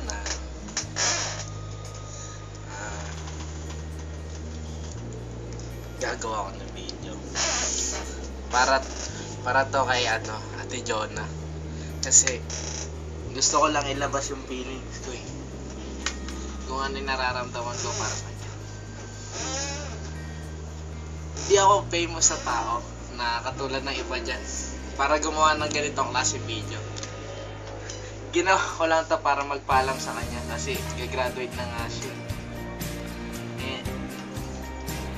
na gagawa ko ng video para to kay Ate Jonah, kasi gusto ko lang ilabas yung feelings ko kung ano yung nararamdaman ko para sa kanya. Hindi ako famous sa tao na katulad ng iba dyan para gumawa ng ganitong klase video. Ginawa ko lang to para magpaalam sa kanya kasi gagraduate na nga siya.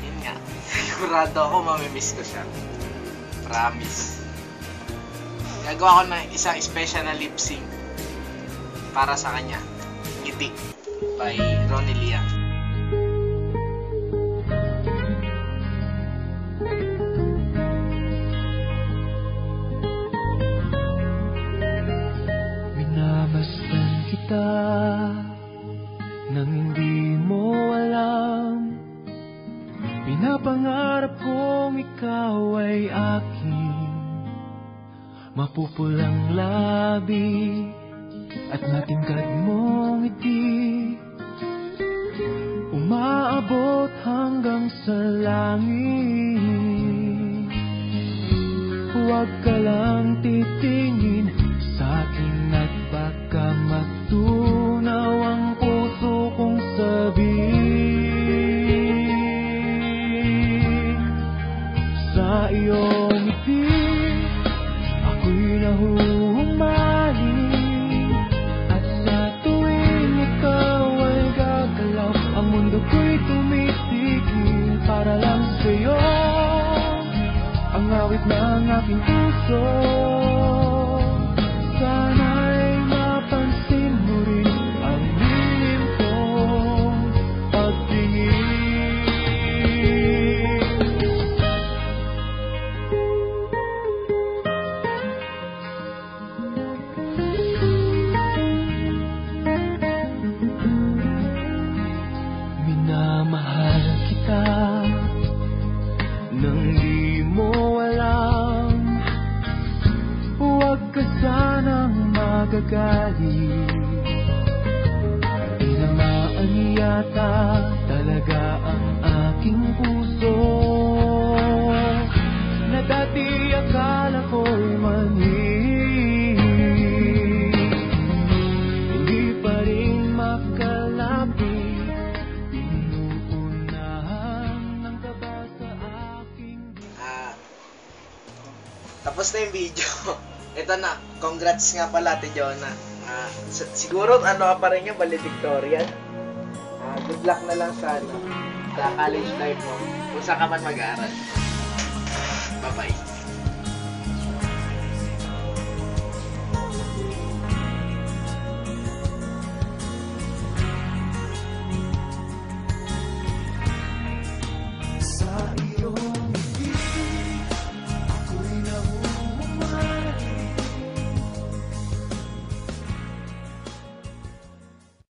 Yun nga, sigurado ako mamimiss ko siya, promise. Gagawa ko ng isang special na lip sync para sa kanya, Ngiti by Ronnie Liang. Minamasdan kita nang hindi mo alam. Pinapangarap kong ikaw ay aking mapupulang labi at matingkad mong ngiti, umaabot hanggang sa langit. Huwag ka lang titingin sa akin at baka matunaw ang puso kong sabihin. Sa iyong ngiti ako'y nahuhumaling, at sa tuwing ikaw ay gagalaw, ang mundo ko'y tumitigil para lang sa'yo. Ang awit ng aking puso, sana'y mapansin mo rin ang lihim kong pagtingin. Minamahal kita nang di mo alam. Huwag ka sanang magagalit, tinamaan yata talaga ang aking puso, na dati akala ko'y mali. Hindi pa rin makalapit, inuunahan ng kaba sa aking Tapos na yung video. Ito na, congrats nga pala Ate Jonah. Siguro ka pa rin yung valedictorian. Good luck na lang sa college life mo, kung saan ka man mag-aaral. Bye bye.